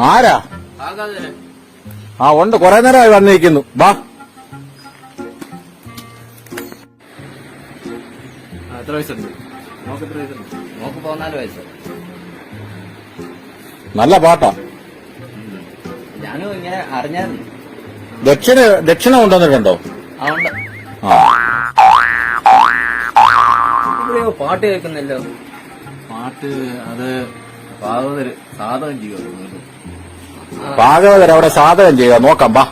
ആരാ? ആ ഉണ്ട്, കൊറേ നേരമായി വന്നിരിക്കുന്നു. വാ. എത്ര വയസ്സുണ്ട്? നോക്ക് എത്ര വയസ്സുണ്ട്? നോക്ക് 14 വയസ്സ്. നല്ല പാട്ടാ. ഞാനും ഇങ്ങനെ അറിഞ്ഞായിരുന്നു. ദക്ഷിണ കൊണ്ടുവന്നിട്ടുണ്ടോ? ഉണ്ട്. ഇവിടെയോ പാട്ട് കേൾക്കുന്നല്ലോ. പാട്ട് അത് ഭാഗവതര് സാധകം ചെയ്യുക. ഭാഗവതർ അവിടെ സാധകം ചെയ്യുക. നോക്കാം. വാ.